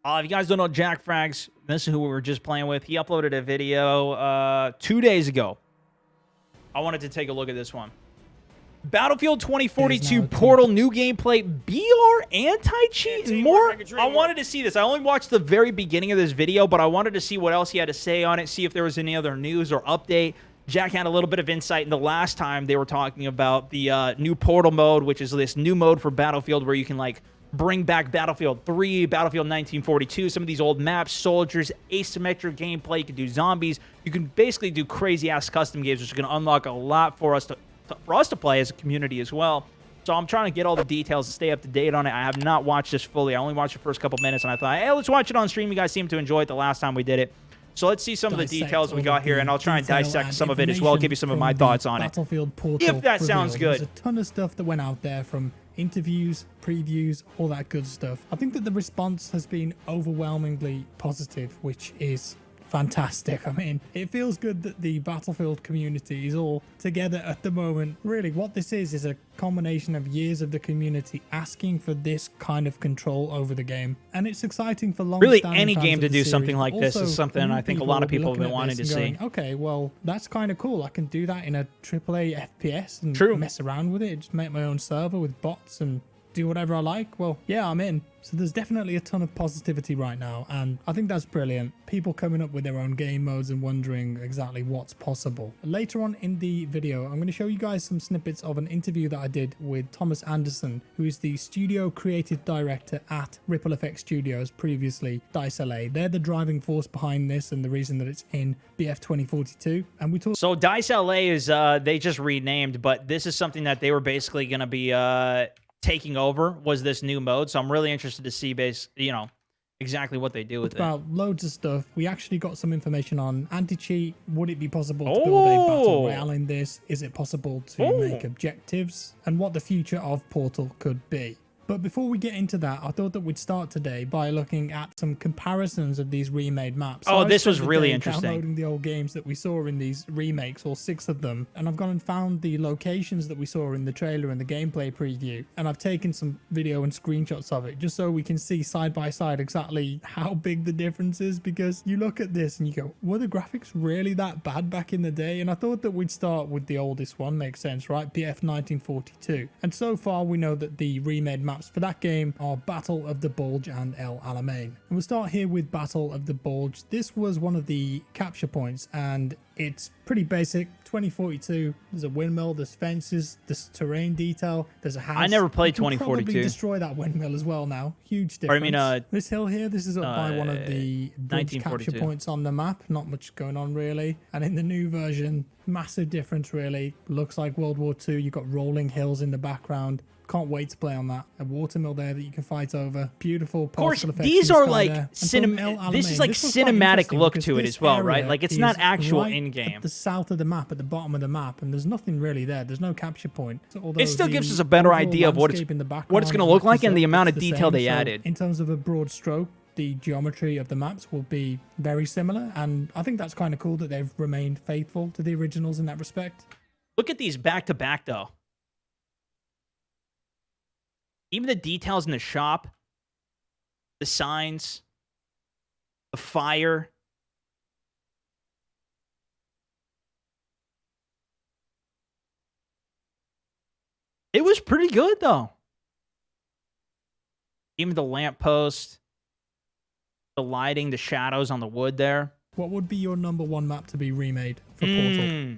If you guys don't know JackFrags, this is who we were just playing with. He uploaded a video 2 days ago. I wanted to take a look at this one. Battlefield 2042 Portal new gameplay, BR anti-cheat and more. I wanted to see this. I only watched the very beginning of this video, but I wanted to see what else he had to say on it, see if there was any other news or update. Jack had a little bit of insight in the last time they were talking about the new Portal mode, which is this new mode for Battlefield where you can like bring back Battlefield 3, Battlefield 1942, some of these old maps, soldiers, asymmetric gameplay. You can do zombies. You can basically do crazy-ass custom games, which is going to unlock a lot for us to play as a community as well. So I'm trying to get all the details and stay up to date on it. I have not watched this fully. I only watched the first couple minutes, and I thought, hey, let's watch it on stream. You guys seemed to enjoy it the last time we did it. So let's see some of the details we got here, and I'll try and dissect some of it as well, give you some of my thoughts on it. Battlefield Portal if that sounds good. There's a ton of stuff that went out there, from interviews, previews, all that good stuff. I think that the response has been overwhelmingly positive, which is fantastic. I mean, it feels good that the Battlefield community is all together at the moment. Really, what this is a combination of years of the community asking for this kind of control over the game, and it's exciting for long. Really, any game to do something like this is something I think a lot of people have been wanting to see. Okay, well, that's kind of cool. I can do that in a AAA FPS and mess around with it. Just make my own server with bots and do whatever I like. Well, yeah, I'm in. So there's definitely a ton of positivity right now, and I think that's brilliant. People coming up with their own game modes and wondering exactly what's possible. Later on in the video, I'm going to show you guys some snippets of an interview that I did with Thomas Anderson, who is the studio creative director at Ripple Effect Studios, previously DICE LA. They're the driving force behind this and the reason that it's in BF 2042. And we talked. So DICE LA is they just renamed, but this is something that they were basically going to be taking over, was this new mode. So I'm really interested to see exactly what they do with it. About loads of stuff. We actually got some information on anti-cheat. Would it be possible to build a battle royale in this? Is it possible to make objectives? And what the future of Portal could be. But before we get into that, I thought that we'd start today by looking at some comparisons of these remade maps. So this was really interesting. Downloading the old games that we saw in these remakes, all 6 of them, and I've gone and found the locations that we saw in the trailer and the gameplay preview, and I've taken some video and screenshots of it just so we can see side by side exactly how big the difference is, because you look at this and you go, were the graphics really that bad back in the day? And I thought that we'd start with the oldest one. Makes sense, right? BF 1942. And so far we know that the remade maps for that game are Battle of the Bulge and El Alamein. And we'll start here with Battle of the Bulge. This was one of the capture points, and it's pretty basic. 2042, there's a windmill, there's fences, there's terrain detail, there's a house. I never played 2042. Probably destroy that windmill as well now. Huge difference. This hill here, this is up by one of the bridge capture points on the map. Not much going on really. And in the new version, massive difference really. Looks like World War II. You've got rolling hills in the background. Can't wait to play on that. A watermill there that you can fight over. Beautiful. Of course, these are like this is like cinematic look to it as well, right? Like it's not actual in-game. At the south of the map, at the bottom of the map, and there's nothing really there. There's no capture point. So it still gives us a better idea of what it's going to look like and the amount of detail they added. In terms of a broad stroke, the geometry of the maps will be very similar, and I think that's kind of cool that they've remained faithful to the originals in that respect. Look at these back to back though. Even the details in the shop, the signs, the fire. It was pretty good, though. Even the lamppost, the lighting, the shadows on the wood there. What would be your #1 map to be remade for Portal?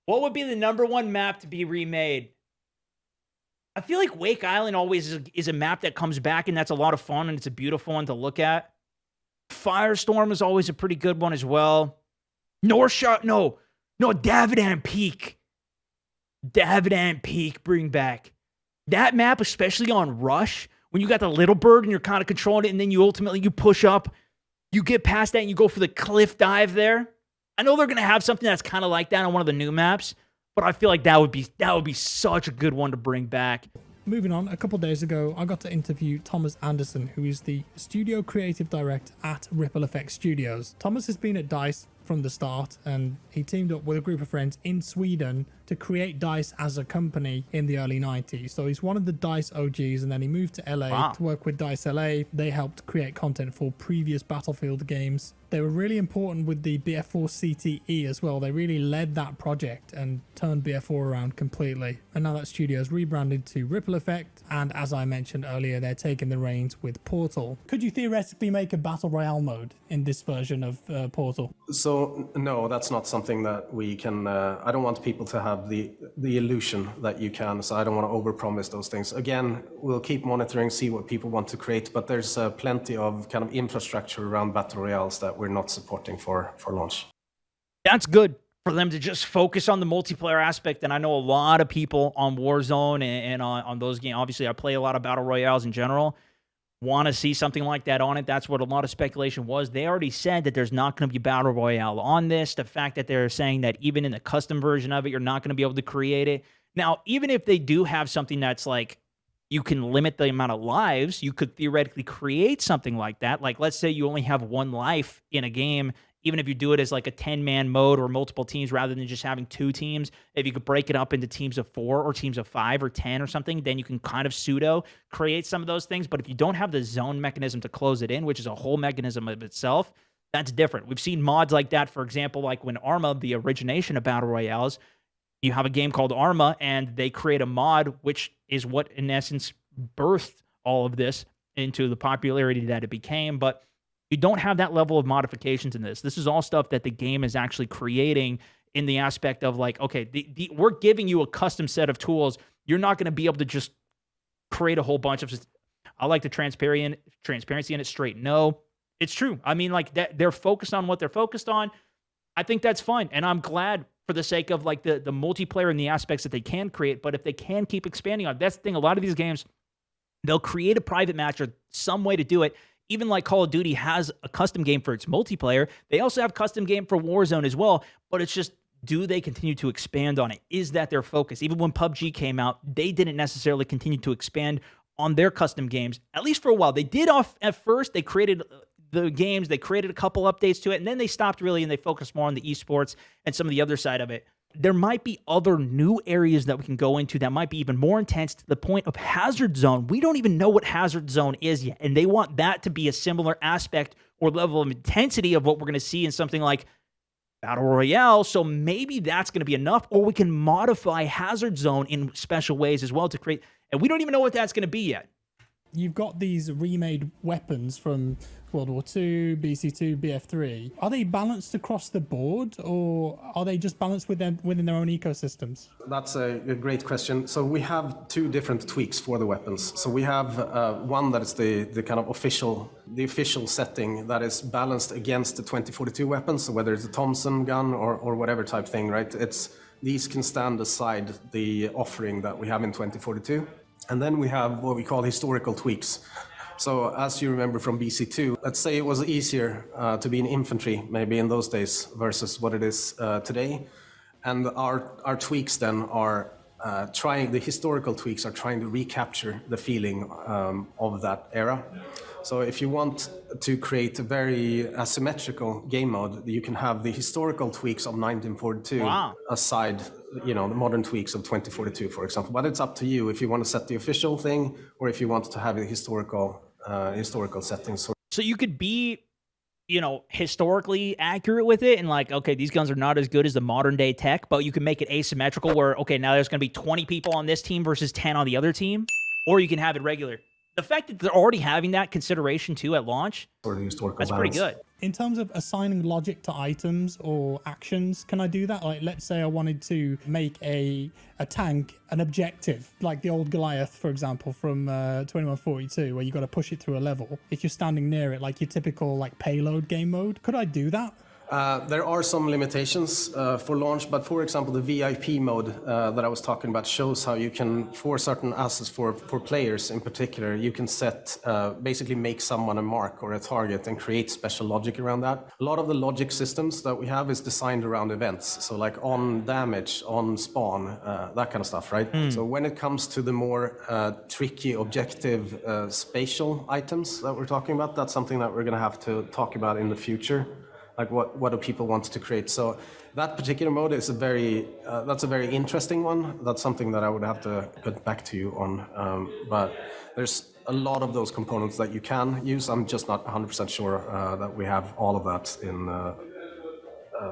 What would be the #1 map to be remade? I feel like Wake Island always is a map that comes back, and that's a lot of fun, and it's a beautiful one to look at. Firestorm is always a pretty good one as well. Davidan Peak. Davidan Peak, bring back. That map, especially on Rush, when you got the little bird and you're kind of controlling it, and then you push up, you get past that, and you go for the cliff dive there. I know they're going to have something that's kind of like that on one of the new maps, but I feel like that would be such a good one to bring back. Moving on, a couple days ago, I got to interview Thomas Anderson, who is the studio creative director at Ripple Effect Studios. Thomas has been at DICE from the start, and he teamed up with a group of friends in Sweden to create DICE as a company in the early 90s. So he's one of the DICE OGs, and then he moved to LA to work with DICE LA. They helped create content for previous Battlefield games. They were really important with the BF4 CTE as well. They really led that project and turned BF4 around completely. And now that studio is rebranded to Ripple Effect. And as I mentioned earlier, they're taking the reins with Portal. Could you theoretically make a Battle Royale mode in this version of Portal? So no, that's not something that we can. I don't want people to have the illusion that you can. So I don't want to overpromise those things. Again, we'll keep monitoring, see what people want to create. But there's plenty of kind of infrastructure around Battle Royales that we're not supporting for launch. That's good for them to just focus on the multiplayer aspect. And I know a lot of people on Warzone and on those games. Obviously, I play a lot of Battle Royales in general. Want to see something like that on it. That's what a lot of speculation was. They already said that there's not going to be Battle Royale on this. The fact that they're saying that even in the custom version of it, you're not going to be able to create it. Now, even if they do have something that's like, you can limit the amount of lives, you could theoretically create something like that. Like, let's say you only have one life in a game, even if you do it as like a 10-man mode or multiple teams rather than just having 2 teams. If you could break it up into teams of 4 or teams of 5 or 10 or something, then you can kind of pseudo create some of those things. But if you don't have the zone mechanism to close it in, which is a whole mechanism of itself, that's different. We've seen mods like that, for example, like when Arma, the origination of Battle Royales, you have a game called Arma, and they create a mod, which is what, in essence, birthed all of this into the popularity that it became. But you don't have that level of modifications in this. This is all stuff that the game is actually creating in the aspect of like, okay, we're giving you a custom set of tools. You're not going to be able to just create a whole bunch of... I like the transparency in it straight. No, it's true. I mean, like, that they're focused on what they're focused on. I think that's fine. And I'm glad for the sake of like the multiplayer and the aspects that they can create. But if they can keep expanding on, that's the thing. A lot of these games, they'll create a private match or some way to do it. Even like Call of Duty has a custom game for its multiplayer. They also have custom game for Warzone as well. But it's just, do they continue to expand on it? Is that their focus? Even when PUBG came out, they didn't necessarily continue to expand on their custom games, at least for a while. They did at first. They created the games, they created a couple updates to it, and then they stopped really, and they focused more on the esports and some of the other side of it. There might be other new areas that we can go into that might be even more intense, to the point of Hazard Zone. We don't even know what Hazard Zone is yet, and they want that to be a similar aspect or level of intensity of what we're going to see in something like Battle Royale. So maybe that's going to be enough, or we can modify Hazard Zone in special ways as well to create, and we don't even know what that's going to be yet. You've got these remade weapons from World War II, BC2, BF3. Are they balanced across the board, or are they just balanced within their own ecosystems? That's a great question. So we have 2 different tweaks for the weapons. So we have one that is the kind of official setting that is balanced against the 2042 weapons. So whether it's a Thompson gun or whatever type thing, right? These can stand aside the offering that we have in 2042. And then we have what we call historical tweaks. So as you remember from BC2, let's say it was easier to be in infantry maybe in those days versus what it is today. And our tweaks then are the historical tweaks are trying to recapture the feeling of that era. So if you want to create a very asymmetrical game mode, you can have the historical tweaks of 1942 aside, the modern tweaks of 2042, for example. But it's up to you if you want to set the official thing or if you want to have a historical settings. So you could be, historically accurate with it and like, okay, these guns are not as good as the modern day tech, but you can make it asymmetrical where, okay, now there's going to be 20 people on this team versus 10 on the other team, or you can have it regular. The fact that they're already having that consideration too at launch, that's pretty good. In terms of assigning logic to items or actions, can I do that? Like, let's say I wanted to make a tank an objective, like the old Goliath, for example, from 2142, where you got to push it through a level. If you're standing near it, like your typical like payload game mode, could I do that? There are some limitations for launch, but for example, the VIP mode that I was talking about shows how you can, for certain assets, for players in particular, you can set, basically make someone a mark or a target and create special logic around that. A lot of the logic systems that we have is designed around events, so like on damage, on spawn, that kind of stuff, right? So when it comes to the more tricky, objective, spatial items that we're talking about, that's something that we're going to have to talk about in the future. Like what do people want to create? So that particular mode is that's a very interesting one. That's something that I would have to get back to you on. But there's a lot of those components that you can use. I'm just not 100% sure that we have all of that in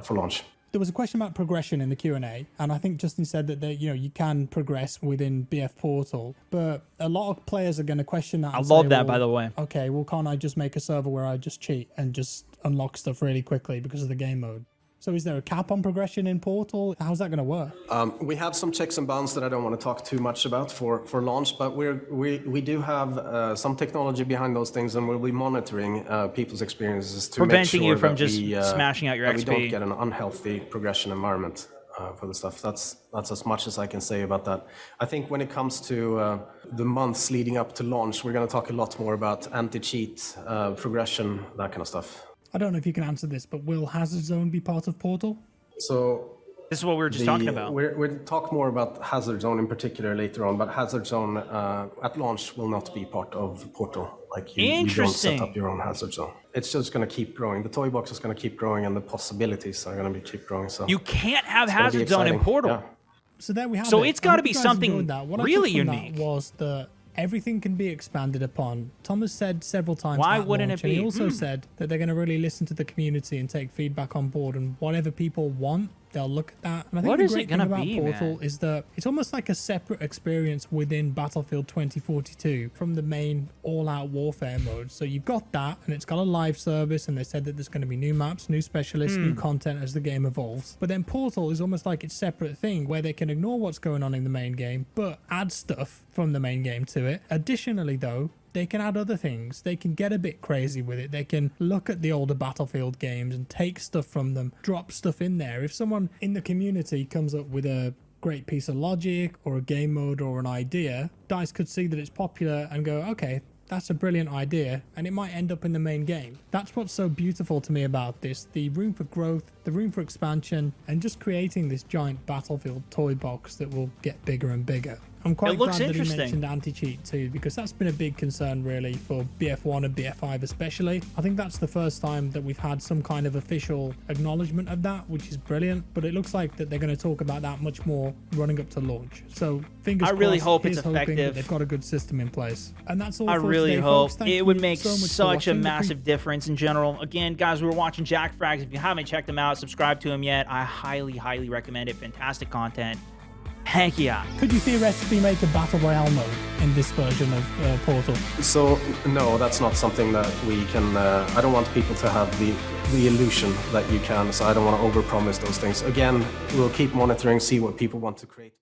for launch. There was a question about progression in the Q&A, and I think Justin said that you can progress within BF Portal, but a lot of players are going to question that. I love that, by the way. Okay, well, can't I just make a server where I just cheat and just unlock stuff really quickly because of the game mode? So is there a cap on progression in Portal? How's that going to work? We have some checks and bounds that I don't want to talk too much about for launch, but we do have some technology behind those things, and we'll be monitoring people's experiences to preventing make sure you from that just smashing out your XP. we don't get an unhealthy progression environment for the stuff. That's as much as I can say about that. I think when it comes to the months leading up to launch, we're going to talk a lot more about anti-cheat, progression, that kind of stuff. I don't know if you can answer this, but will Hazard Zone be part of Portal? So this is what we were just talking about. We'll talk more about Hazard Zone in particular later on, but Hazard Zone at launch will not be part of Portal. Like you don't set up your own Hazard Zone. It's just going to keep growing. The toy box is going to keep growing, and the possibilities are going to keep growing. So you can't have Hazard Zone in Portal. Yeah. So there we have it. So it's got to be I hope you guys something enjoyed that. What really I took from unique. That was that everything can be expanded upon. Thomas said several times. Why at wouldn't launch, it be? And he also said that they're going to really listen to the community and take feedback on board, and whatever people want, they'll look at that. And I think What the is it great thing gonna about be, Portal man? is that it's almost like a separate experience within Battlefield 2042 from the main all-out warfare mode. So you've got that, and it's got a live service, and they said that there's going to be new maps, new specialists, new content as the game evolves. But then Portal is almost like its separate thing where they can ignore what's going on in the main game, but add stuff from the main game to it. Additionally, though, they can add other things. They can get a bit crazy with it. They can look at the older Battlefield games and take stuff from them, drop stuff in there. If someone in the community comes up with a great piece of logic or a game mode or an idea, DICE could see that it's popular and go, okay, that's a brilliant idea, and it might end up in the main game. That's what's so beautiful to me about this, the room for growth, the room for expansion, and just creating this giant Battlefield toy box that will get bigger and bigger. I'm quite glad that he mentioned anti-cheat too, because that's been a big concern really for BF1 and BF5 especially. I think that's the first time that we've had some kind of official acknowledgement of that, which is brilliant, but it looks like that they're going to talk about that much more running up to launch. So fingers crossed. I really hope it's hoping effective. that they've got a good system in place. And that's all I for really today, hope folks. Thank it would you make so much for such a watching. massive difference in general. Again, guys, we were watching JackFrags. If you haven't checked him out, subscribe to him yet. I highly recommend it. Fantastic content. Heck yeah. Could you theoretically make a battle royale mode in this version of Portal? So no, that's not something that we can. I don't want people to have the illusion that you can. So I don't want to overpromise those things. Again, we'll keep monitoring, see what people want to create.